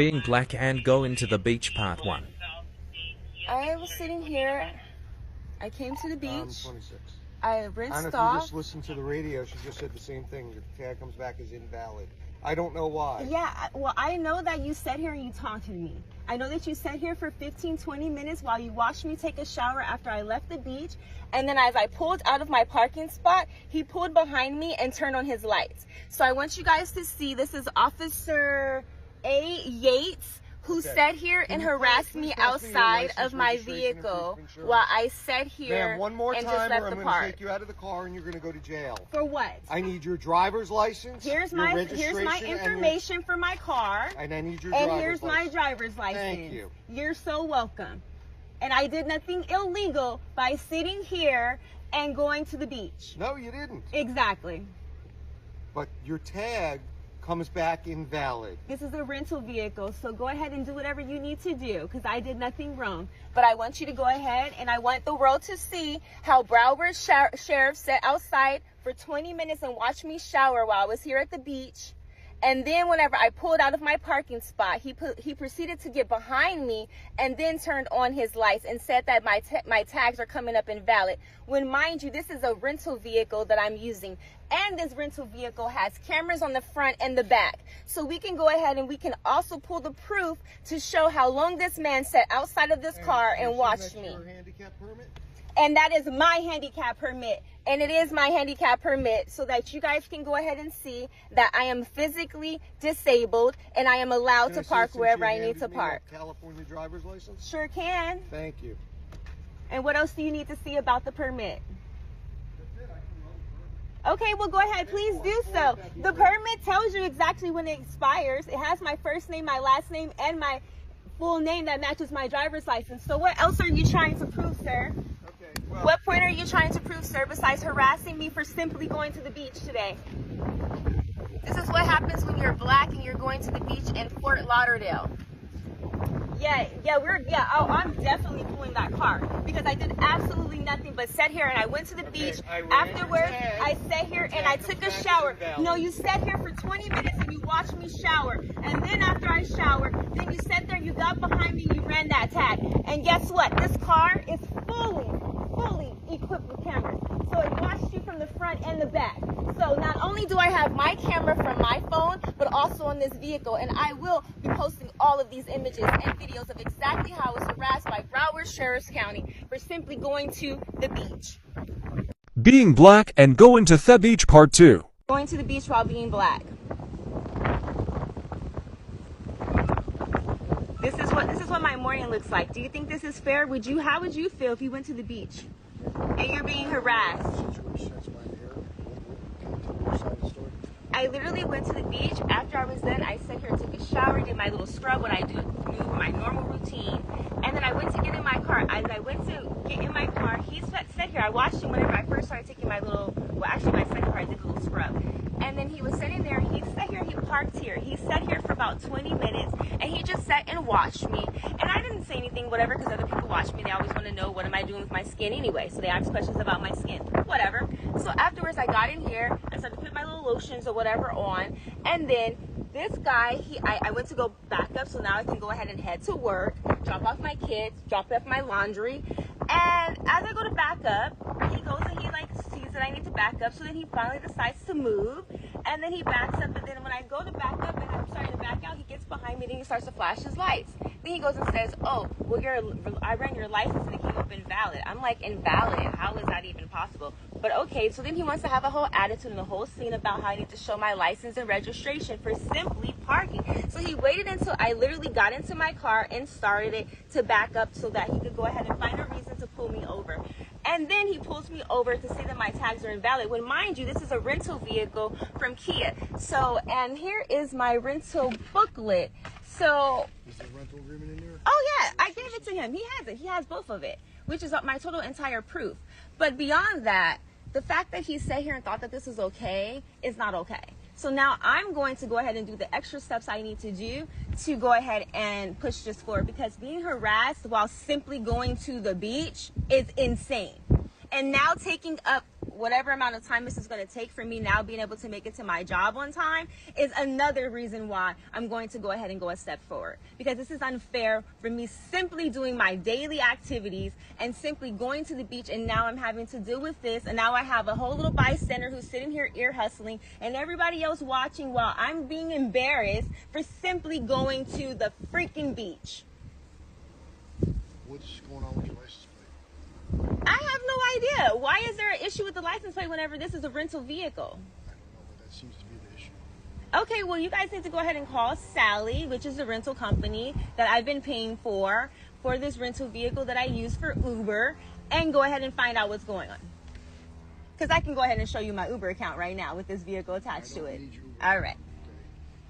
Being black and go into the beach part 1. I was sitting here. I came to the beach. 26. I rinsed Anna, if off. you just listened to the radio, she just said the same thing. Your tag comes back as invalid. I don't know why. Yeah, well, I know that you sat here and you talked to me. I know that you sat here for 15, 20 minutes while you watched me take a shower after I left the beach. And then as I pulled out of my parking spot, he pulled behind me and turned on his lights. So I want you guys to see, this is Officer A. Yates, who sat here and harassed me outside of my vehicle while I sat here Ma'am, one more and time just or left I'm the going to park. take you out of the car and you're going to go to jail. For what? I need your driver's license, Here's your my registration, information for my car. and I need your And driver's here's license. my driver's license. Thank you. You're so welcome. And I did nothing illegal by sitting here and going to the beach. No, you didn't. Exactly. But your tag comes back invalid. This is a rental vehicle, so go ahead and do whatever you need to do because I did nothing wrong. But I want you to go ahead and I want the world to see how Broward Sheriff sat outside for 20 minutes and watched me shower while I was here at the beach. And then whenever I pulled out of my parking spot, he proceeded to get behind me and then turned on his lights and said that my tags are coming up invalid. When, mind you, this is a rental vehicle that I'm using. And this rental vehicle has cameras on the front and the back. So we can go ahead and we can also pull the proof to show how long this man sat outside of this car and watched me. Your handicap permit? And that is my handicap permit. And it is my handicap permit so that you guys can go ahead and see that I am physically disabled and I am allowed to park wherever I need to park. California driver's license? Sure can. Thank you. And what else do you need to see about the permit? Okay, well, go ahead. Please do so. The permit tells you exactly when it expires. It has my first name, my last name, and my full name that matches my driver's license. So what else are you trying to prove, sir? Okay, well, What point are you trying to prove, sir, besides harassing me for simply going to the beach today? This is what happens when you're black and you're going to the beach in Fort Lauderdale. I'm definitely pulling that car because I did absolutely nothing but sat here and I went to the beach. Afterwards, I sat here and I took a shower. No, you sat here for 20 minutes and you watched me shower. And then after I showered, then you sat there, you got behind me, you ran that tag. And guess what? This car is fully equipped with cameras. So it watched you from the front and the back. So not only do I have my camera from my phone, but also on this vehicle. And I will be posting all of these images and videos of exactly how I was harassed by Broward Sheriff's County for simply going to the beach. Being black and go into the beach part 2. Going to the beach while being black. This is what my morning looks like. Do you think this is fair? How would you feel if you went to the beach and you're being harassed? I literally went to the beach. After I was done, I sat here and took a shower, did my little scrub, what I do, my normal routine. And then I went to get in my car. As I went to get in my car, he sat here. I watched him whenever I first started taking my second car, I did a little scrub. And then he was sitting there, he sat here, he parked here. He sat here for about 20 minutes, and he just sat and watched me. And I didn't say anything, whatever, because other people watch me. They always want to know, what am I doing with my skin anyway? So they ask questions about my skin, whatever. So afterwards, I got in here, I started to put my little lotions or whatever on, and then this guy, I went to go back up, so now I can go ahead and head to work, drop off my kids, drop off my laundry. And as I go to back up, he goes and he sees that I need to back up, so then he finally decides to move, and then he backs up, and then when I go to back up and I'm starting to back out, he gets behind me and he starts to flash his lights. Then he goes and says, oh, well, I ran your license and it came up invalid. I'm like, invalid? How is that even possible? But okay, so then he wants to have a whole attitude and a whole scene about how I need to show my license and registration for simply parking. So he waited until I literally got into my car and started it to back up so that he could go ahead and find a reason to pull me over. And then he pulls me over to say that my tags are invalid. When, mind you, this is a rental vehicle from Kia. So, and here is my rental booklet. So, is the rental agreement in there? Oh yeah, I gave it to him. He has it. He has both of it, which is my total entire proof. But beyond that, the fact that he sat here and thought that this is okay is not okay. So now I'm going to go ahead and do the extra steps I need to do to go ahead and push this forward, because being harassed while simply going to the beach is insane. And now taking up whatever amount of time this is going to take for me now being able to make it to my job on time is another reason why I'm going to go ahead and go a step forward. Because this is unfair for me simply doing my daily activities and simply going to the beach, and now I'm having to deal with this, and now I have a whole little bystander who's sitting here ear hustling and everybody else watching while I'm being embarrassed for simply going to the freaking beach. What's going on with your license plate? I have no idea. Why is there an issue with the license plate whenever this is a rental vehicle? I don't know, but that seems to be the issue. Okay, well, you guys need to go ahead and call Sally, which is the rental company that I've been paying for this rental vehicle that I use for Uber, and go ahead and find out what's going on. Because I can go ahead and show you my Uber account right now with this vehicle attached to it. All right.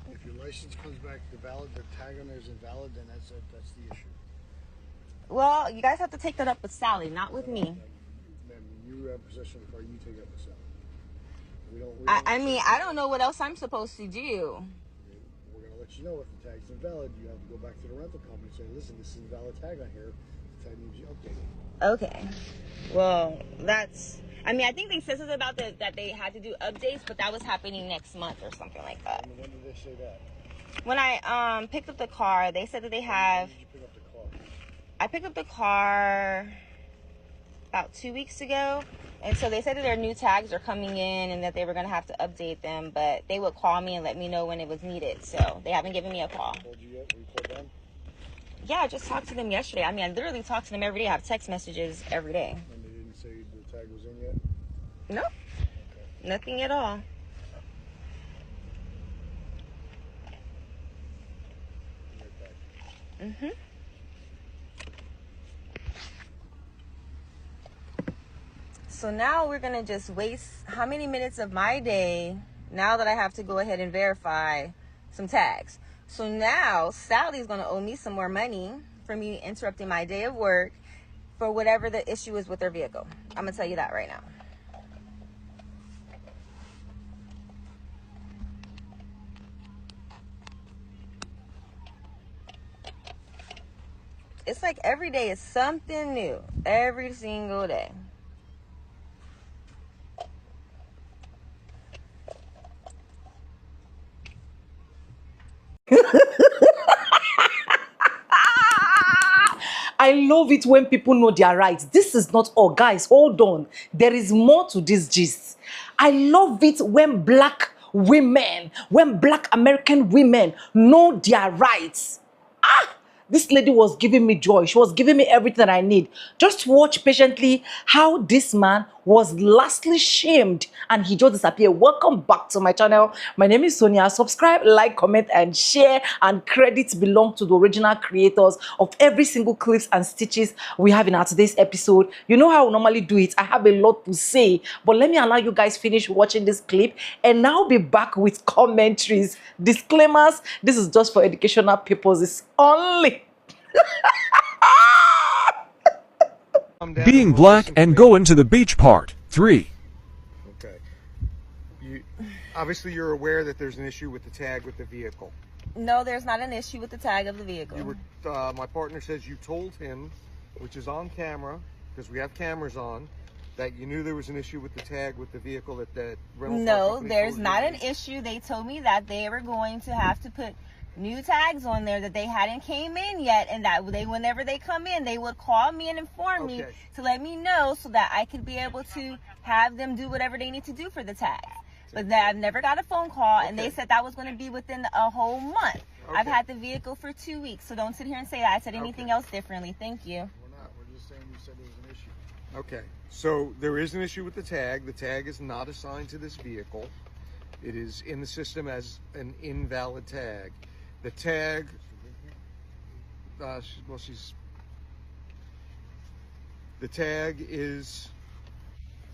Okay. If your license comes back valid, the tag on there is invalid, then that's it. That's the issue. Well, you guys have to take that up with Sally, not with me. Then you have possession of the car, you take it up with Sally. I mean, I don't know what else I'm supposed to do. We're going to let you know if the tag's invalid. You have to go back to the rental company and say, listen, this is an invalid tag on here. The tag needs you updated. Okay. Well, I mean, I think they said something about that they had to do updates, but that was happening next month or something like that. And when did they say that? When I picked up the car, they said that they have... When did you pick up the car? I picked up the car about 2 weeks ago, and so they said that their new tags are coming in and that they were going to have to update them, but they would call me and let me know when it was needed, so they haven't given me a call. Told you yet? Were you called them? Yeah, I just talked to them yesterday. I mean, I literally talk to them every day. I have text messages every day. And they didn't say the tag was in yet? Nope. Okay. Nothing at all. Mm-hmm. So now we're going to just waste how many minutes of my day now that I have to go ahead and verify some tags. So now Sally's going to owe me some more money for me interrupting my day of work for whatever the issue is with their vehicle. I'm going to tell you that right now. It's like every day is something new. Every single day. I love it when people know their rights. This is not all. Guys, hold on. There is more to this gist. I love it when black American women know their rights. This lady was giving me joy. She was giving me everything I need. Just watch patiently how this man was lastly shamed and he just disappeared. Welcome back to my channel. My name is Sonia. Subscribe, like, comment, and share. And credits belong to the original creators of every single clips and stitches we have in our today's episode. You know how I normally do it. I have a lot to say, but let me allow you guys finish watching this clip and now be back with commentaries. Disclaimers, this is just for educational purposes only. Being black and going to the beach part 3. Okay. Obviously you're aware that there's an issue with the tag with the vehicle. No, there's not an issue with the tag of the vehicle. You were, my partner says you told him, which is on camera, because we have cameras on, that you knew there was an issue with the tag with the vehicle that rental car No, company there's told you not to an use. issue. They told me that they were going to have to put new tags on there that they hadn't came in yet, and that whenever they come in, they would call me and inform me to let me know so that I could be able to have them do whatever they need to do for the tag. But I've never got a phone call, and they said that was going to be within a whole month. I've had the vehicle for 2 weeks, so don't sit here and say that I said anything else differently. Thank you. We're not. We're just saying you said there was an issue. Okay. So there is an issue with the tag. The tag is not assigned to this vehicle. It is in the system as an invalid tag. The tag, the tag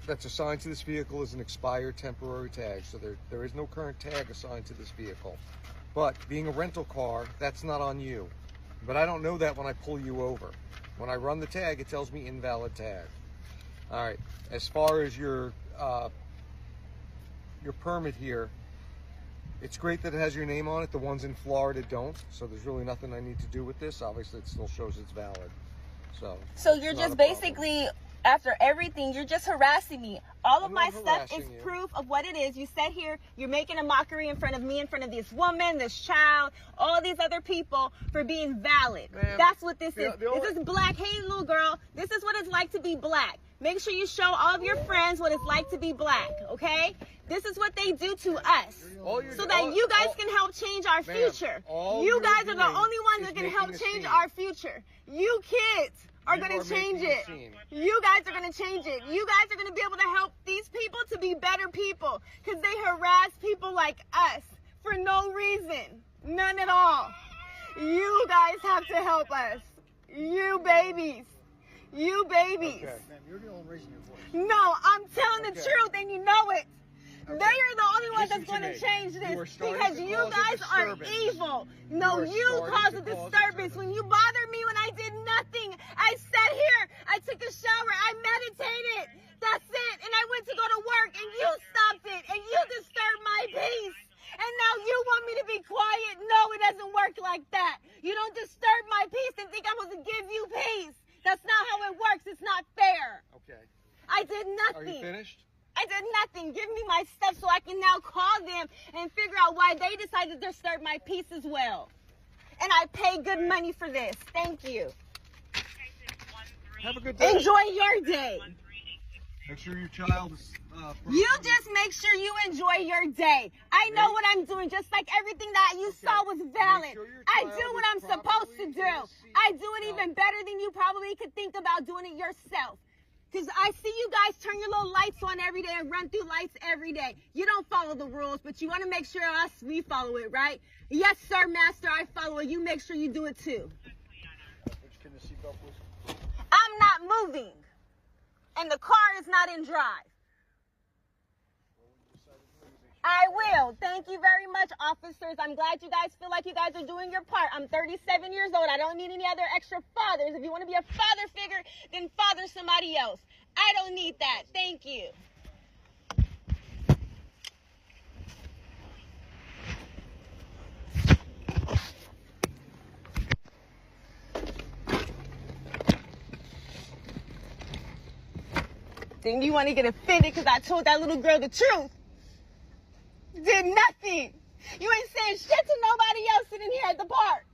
that's assigned to this vehicle is an expired temporary tag. So there is no current tag assigned to this vehicle. But being a rental car, that's not on you. But I don't know that when I pull you over. When I run the tag, it tells me invalid tag. All right, as far as your permit here, it's great that it has your name on it. The ones in Florida don't, so there's really nothing I need to do with this. Obviously, it still shows it's valid. So you're just basically After everything, you're just harassing me. All of I'm my not stuff is harassing you. proof of what it is. You said here, you're making a mockery in front of me, in front of this woman, this child, all these other people for being valid. Ma'am, That's what this is. the only- This is black. Hey, little girl, this is what it's like to be black. Make sure you show all of your friends what it's like to be black, okay? This is what they do to us. So that you guys can help change our future. all You you're guys are the doing only ones is that can making help a change scene. our future. You kids are You going are to change making a it. scene. You guys are going to change it. You guys are going to be able to help these people to be better people because they harass people like us for no reason. None at all. You guys have to help us. You babies. You babies. Okay. Ma'am, you're the one raising your voice. No, I'm telling the Okay. truth and you know it. Okay. They are the only ones Listen that's going to to me. change You are this starting because to you cause a guys are disturbance. evil. No, You are you starting caused to a cause a disturbance. When you bothered me when I did nothing, I sat here, I took a shower, I meditated. That's it. And I went to go to work and you stopped it and you disturbed my peace. And now you want me to be quiet? No, it doesn't work like that. You don't disturb my peace and think I'm supposed to give you peace. That's not how it works. It's not fair. Okay. I did Are you nothing. finished? I did nothing. Give me my stuff so I can now call them and figure out why they decided to disturb my peace as well. And I pay good money for this. Thank you. Have a good day. Enjoy your day. Make sure your child is. You just make sure you enjoy your day. I know what I'm doing, just like everything that you saw was valid. sure your I child do what is I'm supposed to properly do. in the seat I do it belt. even better than you probably could think about doing it yourself. Because I see you guys turn your little lights on every day and run through lights every day. You don't follow the rules, but you want to make sure we follow it, right? Yes, sir, master, I follow it. You make sure you do it too. Can the seatbelt, please? I'm not moving. And the car is not in drive. I will. Thank you very much, officers. I'm glad you guys feel like you guys are doing your part. I'm 37 years old. I don't need any other extra fathers. If you want to be a father figure, then father somebody else. I don't need that. Thank you. Then you want to get offended because I told that little girl the truth. Did nothing. You ain't saying shit to nobody else sitting here at the park.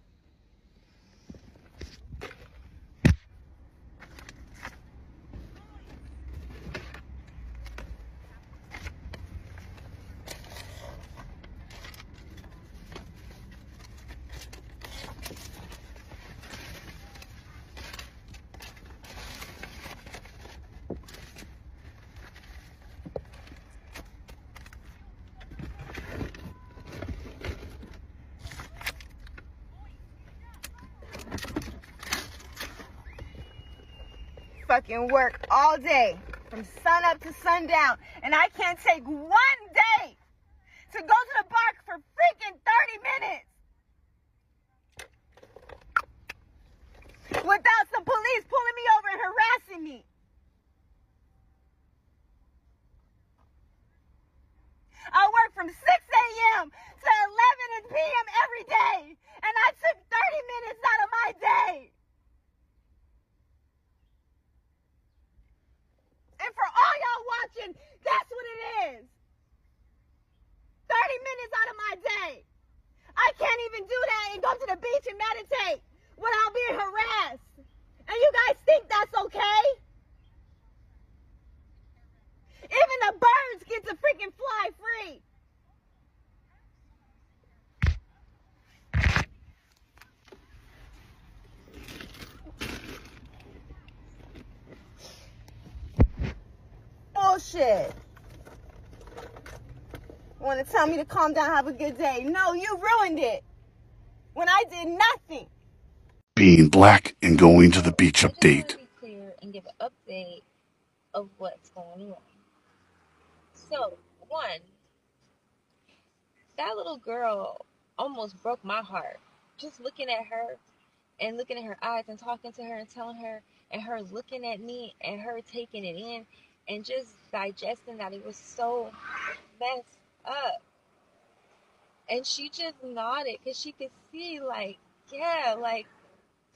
Fucking work all day from sun up to sundown, and I can't take one day to go to the park for freaking 30 minutes without some police pulling me over and harassing me. I work from 6 a.m. to 11 p.m. every day, and I took 30 minutes out of my day. And for all y'all watching, that's what it is. 30 minutes out of my day. I can't even do that and go to the beach and meditate without being harassed. And you guys think that's okay? Even the birds get to freaking fly free. Bullshit. Want to tell me to calm down, have a good day. No, you ruined it. When I did nothing. Being black and going to the beach I just want update. to be clear and give an update of what's going on. So, one, that little girl almost broke my heart. Just looking at her and looking at her eyes and talking to her and telling her and her looking at me and her taking it in and just digesting that it was so messed up. And she just nodded because she could see, like, yeah, like,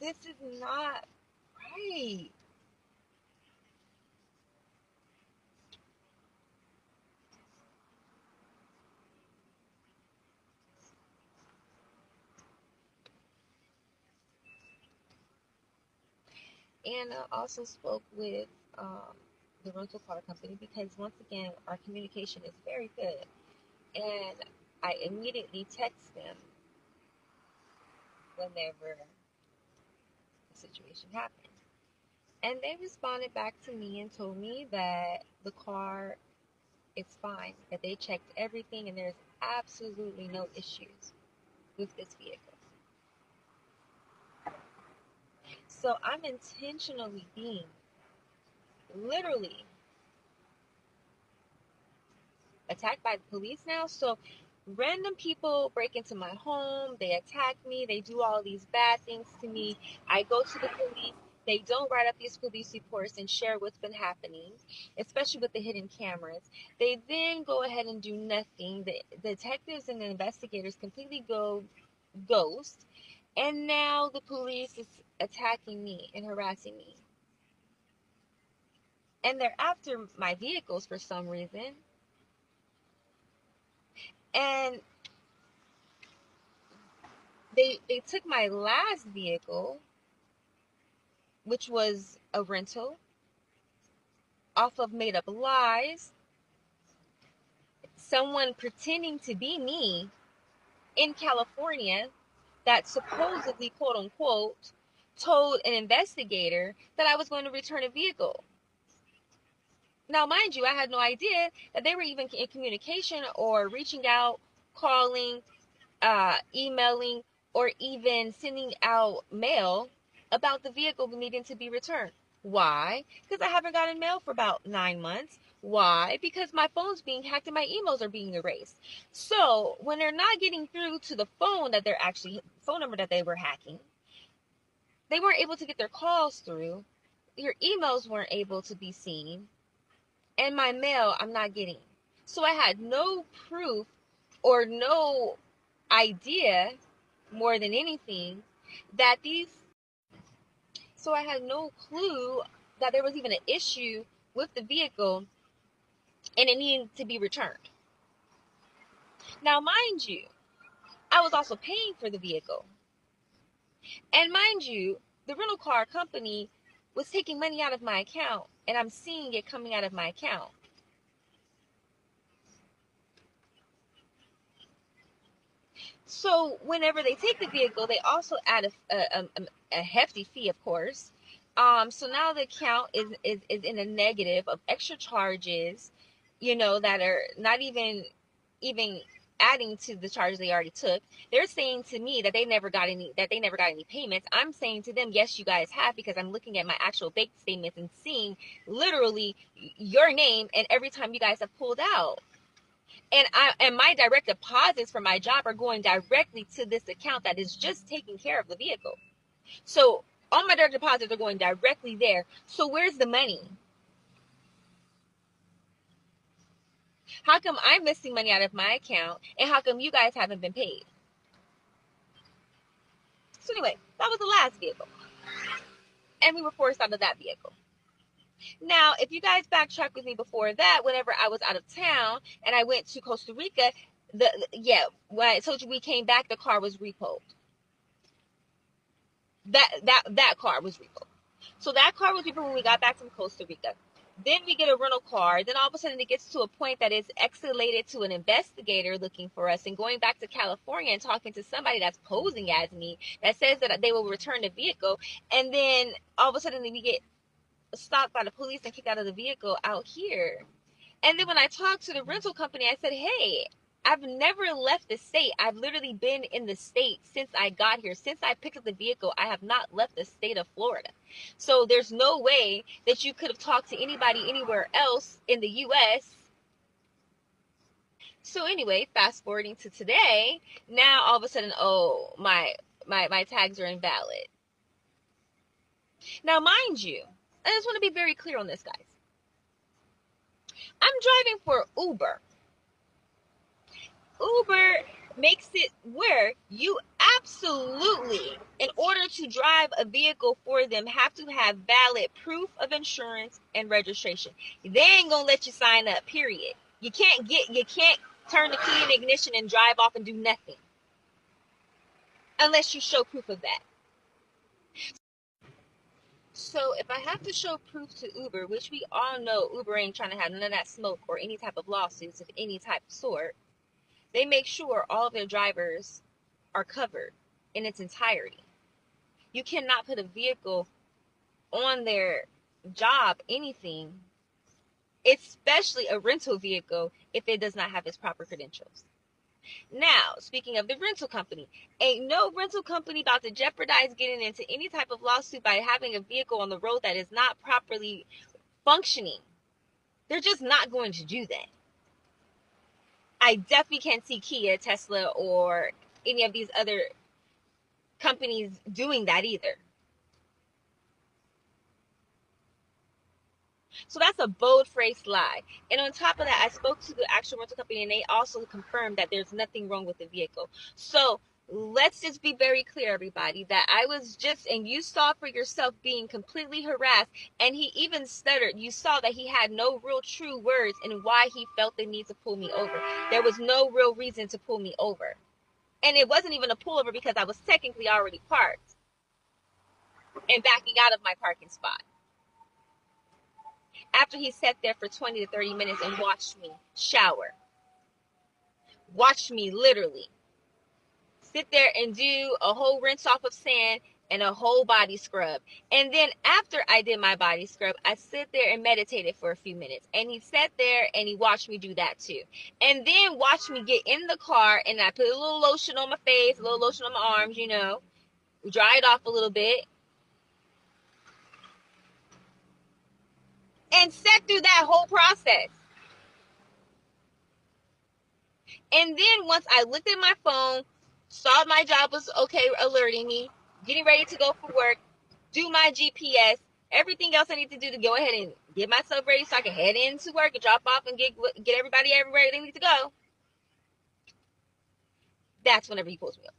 this is not right. Anna also spoke with the rental car company because, once again, our communication is very good. And I immediately text them whenever the situation happened. And they responded back to me and told me that the car is fine, that they checked everything and there's absolutely no issues with this vehicle. So I'm intentionally being literally attacked by the police now. So random people break into my home, they attack me, they do all these bad things to me. I go to the police. They don't write up these police reports and share what's been happening, especially with the hidden cameras. They then go ahead and do nothing. The detectives and the investigators completely go ghost. And now the police is attacking me and harassing me. And they're after my vehicles for some reason. And they took my last vehicle, which was a rental, off of made up lies. Someone pretending to be me in California that supposedly, quote unquote, told an investigator that I was going to return a vehicle. Now, mind you, I had no idea that they were even in communication or reaching out, calling, emailing, or even sending out mail about the vehicle needing to be returned. Why? Because I haven't gotten mail for about 9 months. Why? Because my phone's being hacked and my emails are being erased. So when they're not getting through to the phone phone number that they were hacking, they weren't able to get their calls through. Your emails weren't able to be seen, and my mail I'm not getting. So I had no proof or no idea, more than anything, that so I had no clue that there was even an issue with the vehicle and it needed to be returned. Now, mind you, I was also paying for the vehicle. And mind you, the rental car company was taking money out of my account, and I'm seeing it coming out of my account. So whenever they take the vehicle, they also add a hefty fee, of course. So now the account is in a negative of extra charges, that are not even adding to the charges they already took. They're saying to me that they never got any payments. I'm saying to them, yes, you guys have, because I'm looking at my actual bank statements and seeing literally your name and every time you guys have pulled out. And my direct deposits for my job are going directly to this account that is just taking care of the vehicle. So all my direct deposits are going directly there. So where's the money? How come I'm missing money out of my account, and how come you guys haven't been paid? So anyway, that was the last vehicle, and we were forced out of that vehicle. Now, if you guys backtrack with me before that, whenever I was out of town and I went to Costa Rica, when I told you we came back, the car was repoed. That car was repoed. So that car was repoed when we got back from Costa Rica. Then we get a rental car. Then all of a sudden it gets to a point that is escalated to an investigator looking for us, and going back to California and talking to somebody that's posing as me that says that they will return the vehicle. And then all of a sudden we get stopped by the police and kicked out of the vehicle out here. And then when I talked to the rental company, I said, hey, I've never left the state. I've literally been in the state since I got here. Since I picked up the vehicle, I have not left the state of Florida. So there's no way that you could have talked to anybody anywhere else in the U.S. So anyway, fast forwarding to today, now all of a sudden, oh, my tags are invalid. Now, mind you, I just want to be very clear on this, guys. I'm driving for Uber. Uber makes it where you absolutely, in order to drive a vehicle for them, have to have valid proof of insurance and registration. They ain't gonna let you sign up, period. You can't turn the key in ignition and drive off and do nothing unless you show proof of that. So if I have to show proof to Uber, which we all know Uber ain't trying to have none of that smoke or any type of lawsuits of any type of sort, they make sure all of their drivers are covered in its entirety. You cannot put a vehicle on their job, anything, especially a rental vehicle, if it does not have its proper credentials. Now, speaking of the rental company, ain't no rental company about to jeopardize getting into any type of lawsuit by having a vehicle on the road that is not properly functioning. They're just not going to do that. I definitely can't see Kia, Tesla, or any of these other companies doing that either. So that's a bold-faced lie. And on top of that, I spoke to the actual rental company, and they also confirmed that there's nothing wrong with the vehicle. So let's just be very clear, everybody, that I was just, and you saw for yourself, being completely harassed, and he even stuttered. You saw that he had no real true words in why he felt the need to pull me over. There was no real reason to pull me over. And it wasn't even a pullover because I was technically already parked and backing out of my parking spot. After he sat there for 20 to 30 minutes and watched me shower. Watched me literally sit there and do a whole rinse off of sand and a whole body scrub. And then after I did my body scrub, I sit there and meditated for a few minutes. And he sat there and he watched me do that too. And then watched me get in the car, and I put a little lotion on my face, a little lotion on my arms, you know, dry it off a little bit. And sat through that whole process. And then once I looked at my phone, saw my job was okay, alerting me, getting ready to go for work, do my GPS, everything else I need to do to go ahead and get myself ready so I can head into work and drop off and get everybody everywhere they need to go. That's whenever he pulls me up.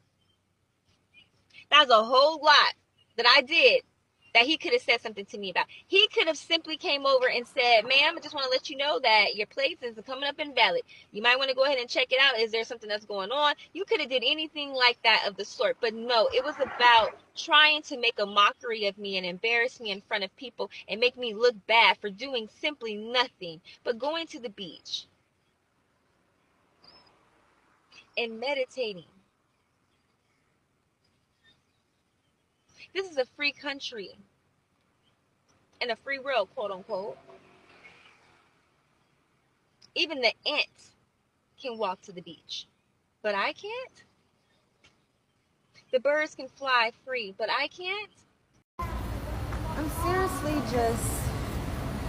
That's a whole lot that I did that he could have said something to me about. He could have simply came over and said, ma'am, I just want to let you know that your plates is coming up invalid. You might want to go ahead and check it out. Is there something that's going on? You could have did anything like that of the sort. But no, it was about trying to make a mockery of me and embarrass me in front of people and make me look bad for doing simply nothing but going to the beach and meditating. This is a free country and a free world, quote unquote. Even the ants can walk to the beach, but I can't. The birds can fly free, but I can't. I'm seriously just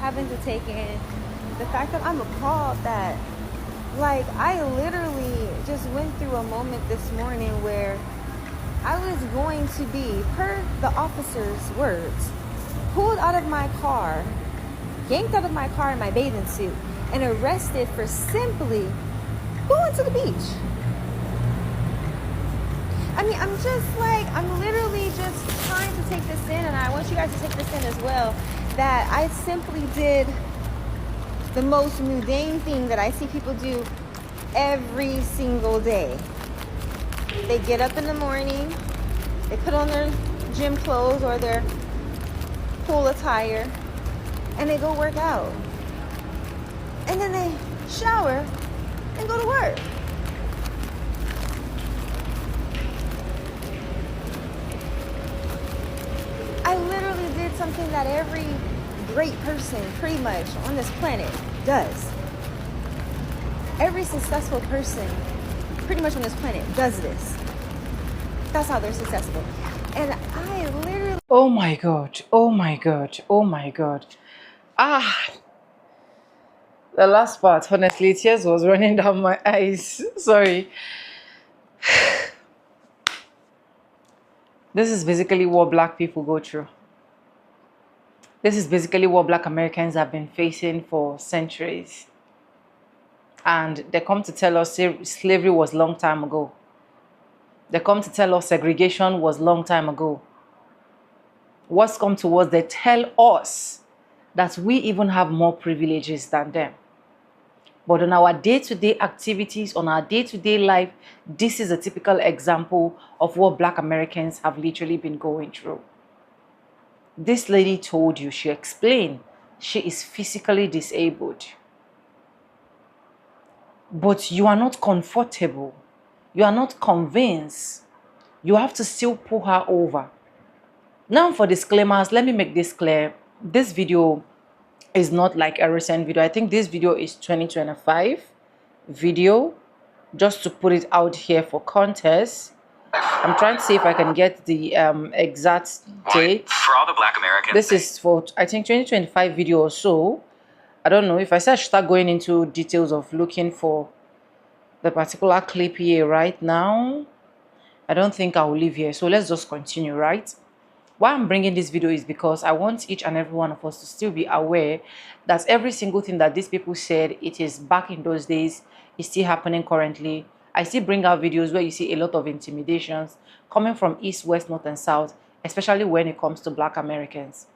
having to take in the fact that I'm appalled that, like, I literally just went through a moment this morning where I was going to be, per the officer's words, pulled out of my car, yanked out of my car in my bathing suit, and arrested for simply going to the beach. I mean, I'm literally just trying to take this in, and I want you guys to take this in as well, that I simply did the most mundane thing that I see people do every single day. They get up in the morning, they put on their gym clothes or their pool attire, and they go work out. And then they shower and go to work. I literally did something that every great person pretty much on this planet does. Every successful person pretty much on this planet does this. That's how they're successful. And I literally... Oh my God. Oh my God. Oh my God. The last part, honestly, tears was running down my eyes. Sorry. This is basically what Black people go through. This is basically what Black Americans have been facing for centuries. And they come to tell us slavery was long time ago. They come to tell us segregation was long time ago. What's come to us, they tell us that we even have more privileges than them. But on our day-to-day activities, on our day-to-day life, this is a typical example of what Black Americans have literally been going through. This lady told you, she explained, she is physically disabled. But you are not comfortable. You are not convinced. You have to still pull her over. Now for disclaimers, let me make this clear. This video is not like a recent video. I think this video is 2025 video, just to put it out here for context. I'm trying to see if I can get the exact date. For all the Black Americans. This is for, I think, 2025 video or so. I don't know if I start going into details of looking for the particular clip here right now. I don't think I will leave here. So let's just continue, right? Why I'm bringing this video is because I want each and every one of us to still be aware that every single thing that these people said, it is back in those days, is still happening currently. I still bring out videos where you see a lot of intimidations coming from east, west, north, and south, especially when it comes to Black Americans.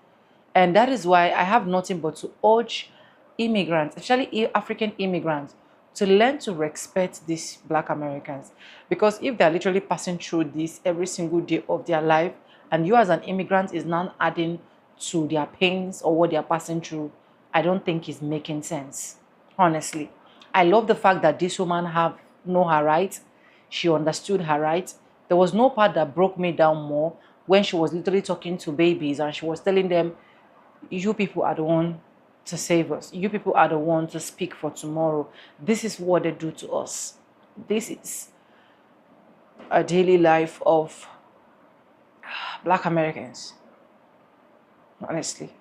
And that is why I have nothing but to urge immigrants, especially African immigrants, to learn to respect these Black Americans. Because if they're literally passing through this every single day of their life, and you as an immigrant is now adding to their pains or what they're passing through, I don't think it's making sense, honestly. I love the fact that this woman know her rights. She understood her rights. There was no part that broke me down more when she was literally talking to babies and she was telling them, you people are the one to save us. You people are the one to speak for tomorrow. This is what they do to us. This is a daily life of Black Americans. Honestly,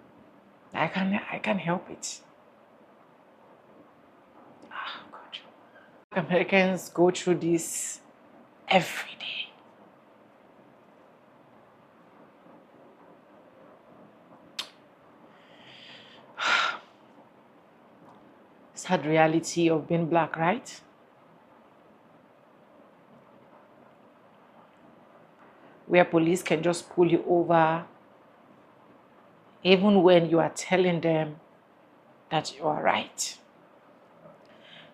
I can't help it. Oh God. Black Americans go through this every day. Sad reality of being Black, right? Where police can just pull you over even when you are telling them that you are right.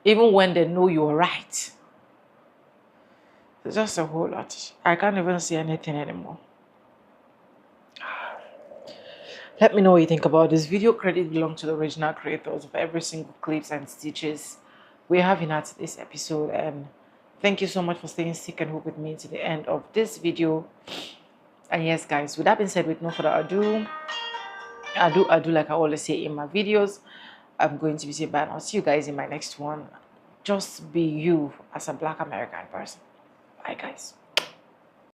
Even when they know you are right. It's just a whole lot. I can't even see anything anymore. Let me know what you think about this video. Credit belongs to the original creators of every single clips and stitches we have in at this episode. And thank you so much for staying sick and hook with me to the end of this video. And yes, guys, with that being said, with no further ado, like I always say in my videos, I'm going to be saying bye, and I'll see you guys in my next one. Just be you as a Black American person. Bye, guys.